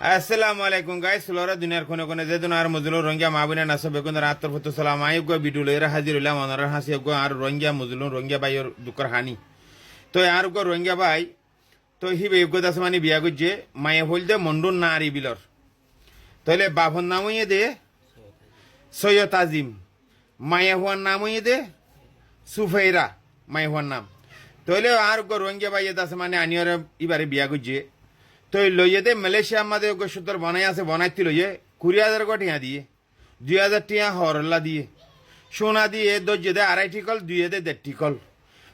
আসসালামু আলাইকুম গাইস সুলরা দুনিয়ার কোনে কোনে যে দুনার মজলু রঙ্গিয়া মাবিনা নাস বেগুন রাত্তর ফতো সালাম আইব গো বিডুল এর হাজির হইলাম অনার হাসি গো আর রঙ্গিয়া মজলু রঙ্গিয়া বাইর দুকর হানি তো আর গো রঙ্গিয়া বাই তো হিবে গো দাসমানি বিয়া গজে মায়ে হইলদে মন্ডুন নারি বিলর তাইলে বাভন নামই দে সৈয়দ আজিম মায়ে হওয়ার নামই দে সুফেরা মায়ে হওয়ার নাম তাইলে আর গো রঙ্গিয়া বাই দাসমানি আনিয়র ইবারে বিয়া গজে তো লইয়ে দে মালয়েশিয়া আমাদের সুতর বানাই আছে বানাইতে লইয়ে 20,000 টিয়া দিয়ে 2,000 টিয়া হরল্লা দিয়ে সোনা দিয়ে দর্জে দে 2.5 টিকল 2 টিকল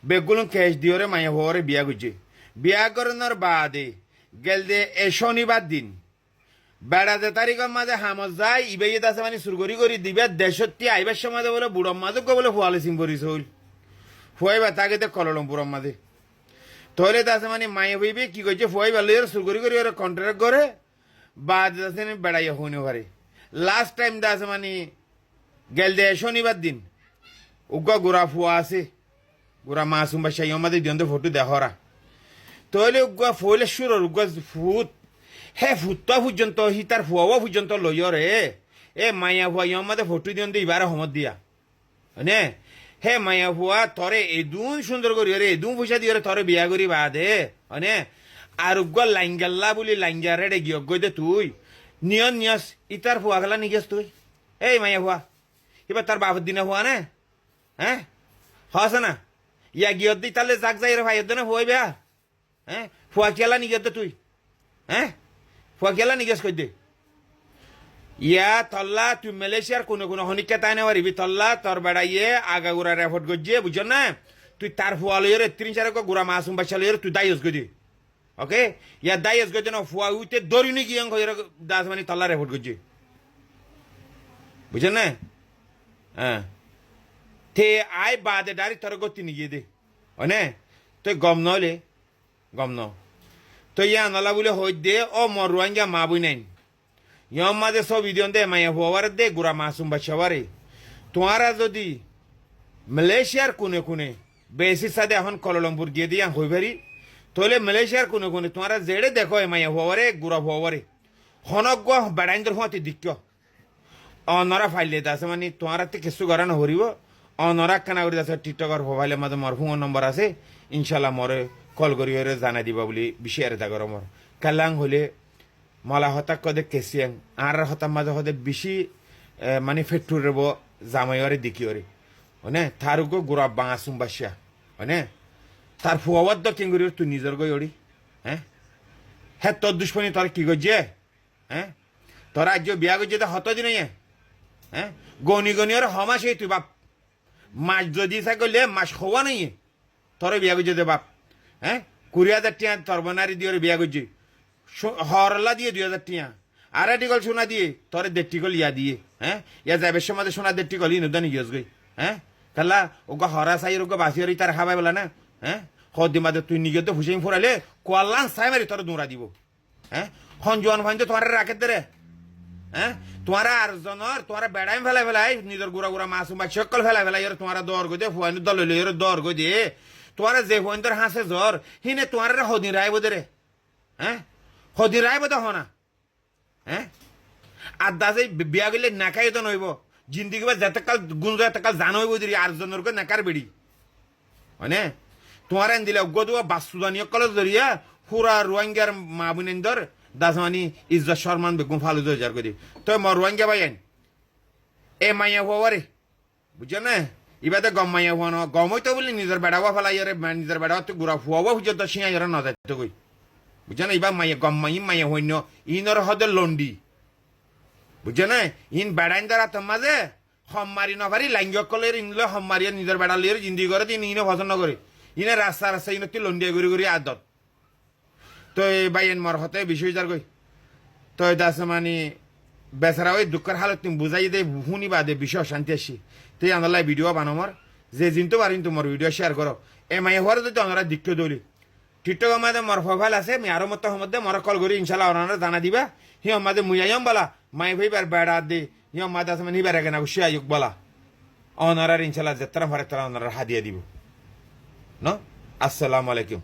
বেগুলো ক্যাশ দিয়ে রে মায়া হওয়ারে বিয়া গুজে বিয়া করানোর বাদে গেল দে এ শনিবার দিন বেড়াতে তারিখের মাঝে হামজ যায় ইবে আছে মানে সুরগরি করি দিবে দেশত্তি আইবার সময় বলে বুড়ম মাঝে বলে ফুয়ালে সিং পরিস হইল ফুয়াইবা তাকে দে কলম বুড়ম মাঝে তোলে আছে মানে মায়ে হইবে কি করছে ফুয়াই ভালো সুরগরি করি ওরা কন্ট্রাক্ট করে বাদ আছে বেড়াইয়া হইনে পারে লাস্ট টাইম আছে মানে গেল দে শনিবার দিন উগা গোড়া ফুয়া আছে গোড়া মাসুম বাসা আমাদের দিন ফটো দেখরা তোলে উগা ফুলে সুর উগা ফুট হে ফুটটা পর্যন্ত হি তার ফুয়াও পর্যন্ত লইয় রে এ মায়া ফুয়া আমাদের ফটো দিন এবার সমত দিয়া হনে হে মায়া ফুয়া তরে এদুন সুন্দর করি রে এদুন পয়সা দিয়ে তরে বিয়া করি বাদে হনে আর উগা লাইঙ্গাল্লা বলি লাইঙ্গা রে গিয়ে দে তুই নিয়ন নিয়স ইতার ফুয়া গেলা নিগেস তুই এই মায়া ফুয়া এবার তার বাপের দিনে ফুয়া না হ্যাঁ হস না ইয়া গিয়ে দি তাহলে যাক যাই রে ভাই না ফুয়াই বেয়া হ্যাঁ ফুয়া কেলা নিগেস দে তুই হ্যাঁ ফুয়া কেলা নিগেস কই দে ইয়া তল্লা তুই মালয়েশিয়ার কোনো কোনো হনিকা তাই না পারিবি তল্লা তোর বেড়াইয়ে আগাগুড়া রেফট গজিয়ে বুঝছ না তুই তার ফুয়া লইয়ের 3-4 গুড়া মাসুম বাচ্চা লইয়ের তুই দাইস গদি ওকে ইয়া দাইস গদি না ফুয়া উইতে দরিনি গিয়ে দাস মানে তল্লা রেফট গজিয়ে বুঝছ না হ্যাঁ তে আয় বাদে ডারি তোর গতি নিয়ে দে অনে তুই গম নলে গম ন তো ইয়া নলা বলে হই দে ও মর রোহিঙ্গা মা বই নাই ইয়ম মাঝে সব ভিডিও দে মায়া হওয়ার দে গুড়া মাসুম বাচ্চাবারে তোমারা যদি মালয়েশিয়ার কোনে কোনে বেশি সাথে এখন কলম্বুর দিয়ে দিয়া হই পারি তাহলে মালয়েশিয়ার কোনে কোনে তোমারা জেড়ে দেখো মায়া হওয়ারে গুড়া হওয়ারে হনক গো বেড়াইন্দর হতে দিক্য অনরা ফাইলে আছে মানে তোমারা তে কিছু করা নহরিব অনরা কানা করে আছে টিকটকর মোবাইলের মাঝে মোর ফোন নম্বর আছে ইনশাল্লাহ মরে কল করি জানাই দিবা বলে বিষয় থাকর মর কালাং হলে মলা হতাক কদে কেসিয়াং আর হতার মাঝে হদে বেশি মানে ফেটুর রেব জামাইরে দিকিওরে হনে তার গো গোড়া বাঙা সুম্বাসিয়া হনে তার ফুয়াবাদ কেঙ্গুরি তুই নিজের গই ওড়ি হ্যাঁ হ্যাঁ তোর দুশ্মনী তোর কি গজে হ্যাঁ তোর আজ বিয়া গজে তো হত দিন হ্যাঁ গনি গনি আর হমাস তুই বাপ মাছ যদি করলে মাছ খোয়া নেই তোর বিয়া গজে দে বাপ হ্যাঁ 20,000 টিয়া তোর বনারি দিয়ে বিয়া গজে হরলা দিয়ে 2,000 টিয়া আর টিকল সোনা দিয়ে তোরে 1.5 টিকল ইয়া দিয়ে হ্যাঁ ইয়া যাবে সময় সোনা 1.5 টিকল ইনুদানি গিয়েছ গই হ্যাঁ কালা ওগা হরা সাই ওগা বাসিয়ারি তার খাবাই বলা না হ্যাঁ হদি মাদে তুই নিজে তো হুসেন ফুরালে কোয়াল্লান সাই মারি তোর দৌড়া দিব হ্যাঁ হন জোয়ান ফাইন তোমার রাখে দে হ্যাঁ তোমার আর জনর তোমার বেড়াই ফেলাই ফেলাই নিজের গুড়া গুড়া মাসুম বা সকল ফেলাই ফেলাই এর তোমার দর গই দে ফুয়ানি দল লইলে এর দর গই দে তোমার যে ফুয়ান হাসে জ্বর হিনে তোমার হদি রায় বোধ রে হ্যাঁ হদি রায় বোধ হনা হ্যাঁ আর দাসে বিয়া গেলে নাকাই তো নইব জিন্দিগি বা যেতকাল গুঞ্জ এতকাল জানো হইব দিদি আর জনের নাকার বেড়ি মানে তোমার এন দিলে গো দুয়া বাসুদানি কলেজ ধরিয়া পুরা রোহিঙ্গার মা বুনেন্দর দাসমানি ইজ্জত শর্মান বেগুন ফালু দরজার করি তো মর রোহিঙ্গা ভাইয়েন এ মাইয়া হওয়ারে বুঝছো না ইবাদে গম মাইয়া হওয়া না গম হইতো বলি নিজের বেড়াওয়া ফেলাই নিজের বেড়াওয়া তো গুড়া ফুয়াওয়া হুজত শিয়া যারা না যাইতো কই বুঝছো না ইবা মাইয়া গম মাইয়া হইন ইনর হদের লন্ডি বুঝছো না ইন বেড়াইন দ্বারা তো মাঝে হম মারি নভারি লাইঙ্গ কলের ইনলে হম মারিয়া নিজের বেড়া লিয়ে জিন্দি করে দিন ইনে পছন্দ করে ইনে রাস্তা রাস্তা ইনতি লন্ডিয়া ঘুরি ঘুরি আদত তো এই বাইন মর হতে বিষয় যার কই তো দাস মানে বেচারা ওই দুঃখের হালত তুমি বুঝাই দে শুনি বা দে বিষয় শান্তি আসি তুই আনালাই ভিডিও বানামর যে জিনতো পারিন তোমার ভিডিও শেয়ার করো এ মাই হওয়ার যদি আমরা দিক্ষ দলি টিকটক আমাদের মর ফাইল আছে আমি আরো মতো মধ্যে মর কল করি ইনশাল্লাহ ওনারা জানা দিবা হি আমাদের মুইয়াম বলা মাই ভাই বেড়া দে হি আমাদের আছে মানে বেড়া কেনা উশিয়া যুগ বলা ওনারা ইনশাল্লাহ যাত্রা ফারে তারা ওনারা হাদিয়া দিব ন আসসালামু আলাইকুম